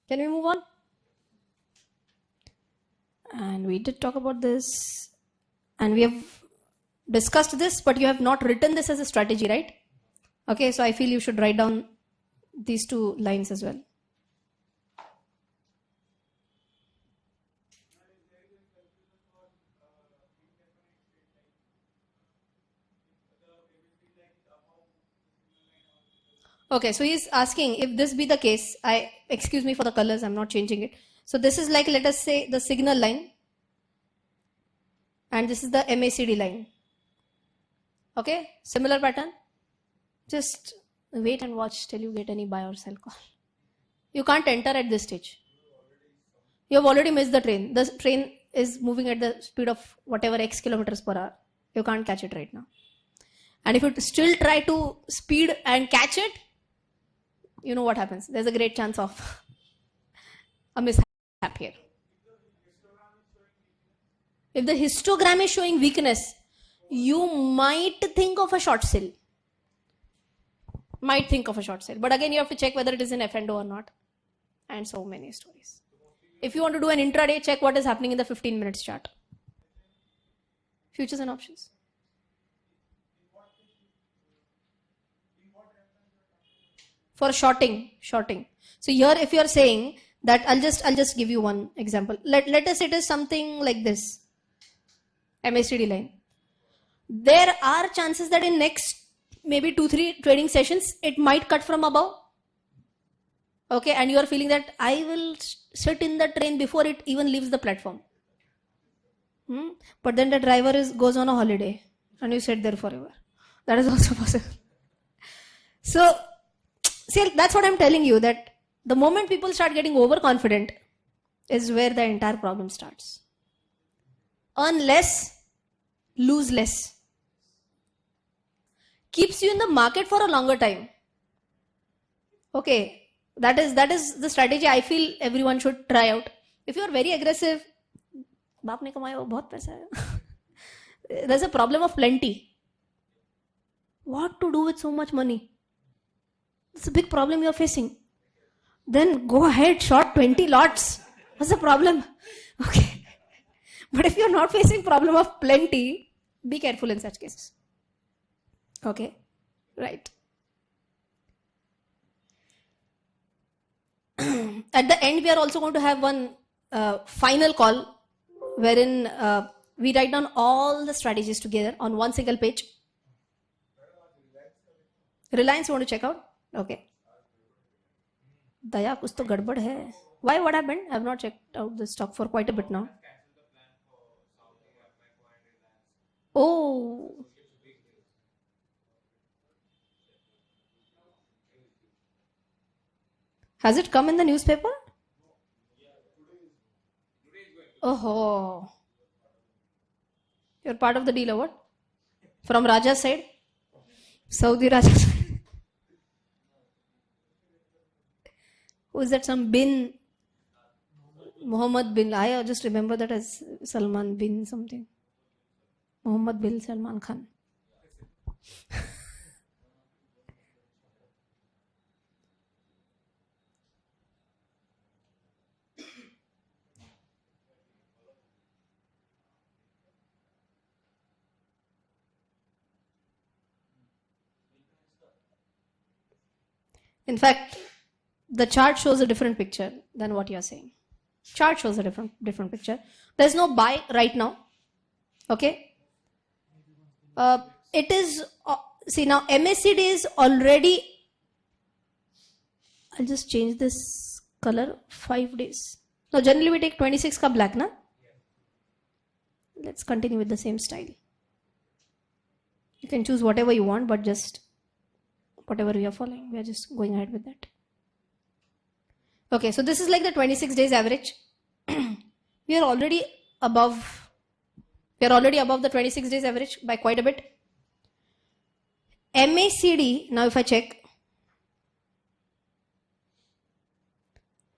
Can we move on? And we did talk about this, and we have discussed this, but you have not written this as a strategy, right? Okay, so I feel you should write down these two lines as well. Okay, so he's asking if this be the case, excuse me for the colors, I'm not changing it. So this is like, let us say, the signal line, and this is the MACD line. Okay, similar pattern. Just wait and watch till you get any buy or sell call. You can't enter at this stage. You have already missed the train. The train is moving at the speed of whatever X kilometers per hour. You can't catch it right now. And if you still try to speed and catch it, you know what happens. There's a great chance of a mishap here. If the histogram is showing weakness, you might think of a short sale. But again, you have to check whether it is in F&O or not. And so many stories. If you want to do an intraday, check what is happening in the 15 minutes chart. Futures and options. For shorting. So here, if you are saying that, I'll just give you one example. Let us say it is something like this, MACD line. There are chances that in next maybe 2-3 trading sessions, it might cut from above. Okay, and you are feeling that I will sit in the train before it even leaves the platform. But then the driver goes on a holiday and you sit there forever. That is also possible. So, see, that's what I'm telling you, that the moment people start getting overconfident is where the entire problem starts. Earn less, lose less. Keeps you in the market for a longer time. Okay, that is the strategy I feel everyone should try out. If you are very aggressive, baap ne kamaya bahut paisa hai. There's a problem of plenty. What to do with so much money? It's a big problem you're facing. Then go ahead, short 20 lots. What's the problem? Okay. But if you're not facing problem of plenty, be careful in such cases. Okay, right. At the end, we are also going to have one final call wherein we write down all the strategies together on one single page. Reliance, you want to check out? Okay. Daya, kuch to gadbad hai. Why? What happened? I have not checked out the stock for quite a bit now. Oh. Has it come in the newspaper? Oh. You're part of the deal or what? From Raja's side? Saudi Raja's side? Who is that? Some bin? Muhammad bin. I just remember that as Salman bin something. Muhammad bin Salman Khan. In fact, the chart shows a different picture than what you are saying. Chart shows a different picture. There's no buy right now. Okay. It is, see now MACD is already, I'll just change this color, 5 days. Now generally we take 26 ka black, na? Let's continue with the same style. You can choose whatever you want, but just whatever we are following, we are just going ahead with that. Okay, so this is like the 26 days average. We are already above the 26 days average by quite a bit. MACD, now if I check,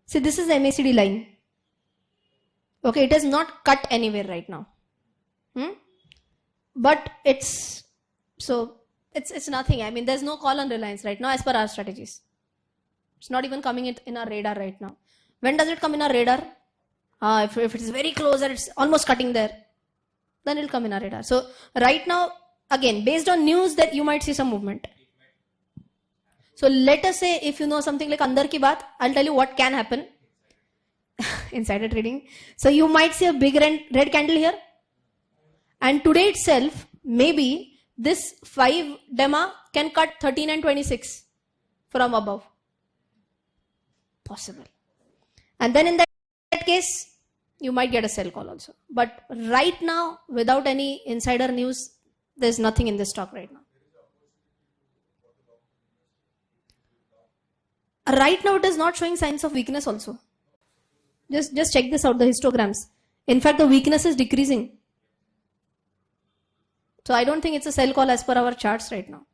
see this is the MACD line. Okay, it has not cut anywhere right now. But it's nothing. I mean, there's no call on Reliance right now as per our strategies. It's not even coming in our radar right now. When does it come in our radar? If it's very close and it's almost cutting there, then it'll come in our radar. So right now, again, based on news, that you might see some movement. So let us say if you know something like Andar Ki Baat, I'll tell you what can happen. Insider trading. So you might see a big red candle here. And today itself, maybe this 5 DEMA can cut 13 and 26 from above. Possible. And then in that case, you might get a sell call also. But right now, without any insider news, there's nothing in this stock right now. Right now, it is not showing signs of weakness also. Just check this out, the histograms. In fact, the weakness is decreasing. So I don't think it's a sell call as per our charts right now.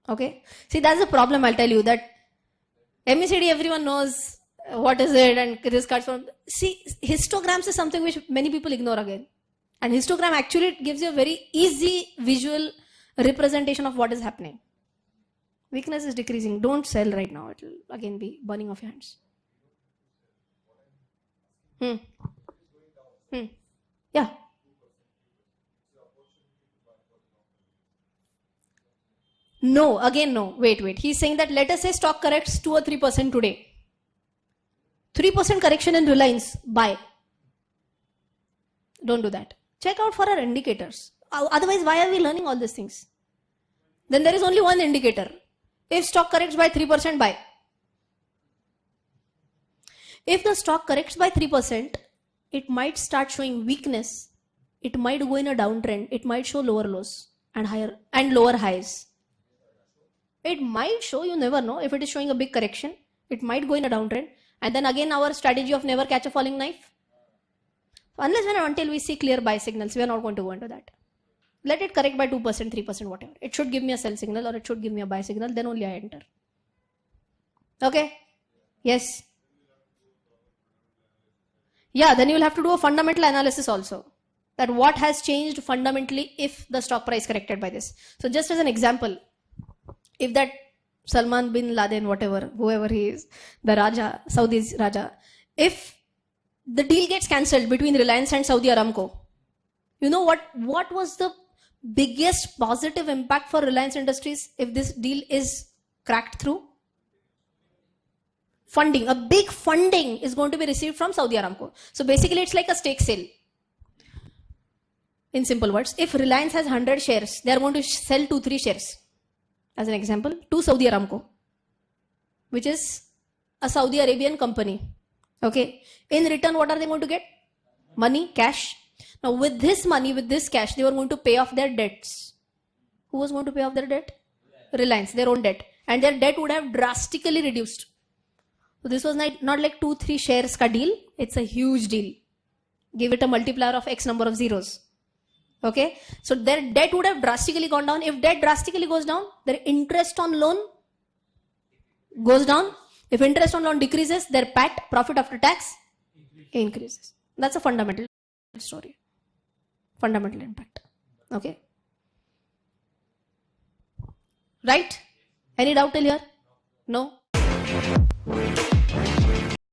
Okay. See, that's the problem, I'll tell you, that MACD, everyone knows what is it and this cards from. See, histograms is something which many people ignore again. And histogram actually gives you a very easy visual representation of what is happening. Weakness is decreasing. Don't sell right now. It will again be burning off your hands. Yeah. No, again no. Wait. He's saying that let us say stock corrects 2 or 3% today. 3% correction in Reliance, buy. Don't do that. Check out for our indicators. Otherwise, why are we learning all these things? Then there is only one indicator. If stock corrects by 3%, buy. If the stock corrects by 3%, it might start showing weakness. It might go in a downtrend. It might show lower lows and lower highs. It might show, you never know. If it is showing a big correction, it might go in a downtrend. And then again, our strategy of never catch a falling knife. Unless and until we see clear buy signals, we are not going to go into that. Let it correct by 2%, 3%, whatever. It should give me a sell signal or it should give me a buy signal. Then only I enter. Okay? Yes. Yeah, then you will have to do a fundamental analysis also. That what has changed fundamentally if the stock price corrected by this. So just as an example, if that Salman bin Laden, whatever, whoever he is, the Raja, Saudi's Raja, if the deal gets cancelled between Reliance and Saudi Aramco, you know what was the biggest positive impact for Reliance Industries if this deal is cracked through? Funding. A big funding is going to be received from Saudi Aramco. So basically it's like a stake sale. In simple words, if Reliance has 100 shares, they are going to sell 2-3 shares. As an example, to Saudi Aramco, which is a Saudi Arabian company. Okay. In return, what are they going to get? Money, cash. Now with this money, with this cash, they were going to pay off their debts. Who was going to pay off their debt? Reliance, their own debt. And their debt would have drastically reduced. So this was not like 2-3 shares ka deal. It's a huge deal. Give it a multiplier of X number of zeros. Okay. So their debt would have drastically gone down. If debt drastically goes down, their interest on loan goes down. If interest on loan decreases, their PAT, profit after tax, increases. That's a fundamental story. Fundamental impact. Okay. Right? Any doubt till here? No?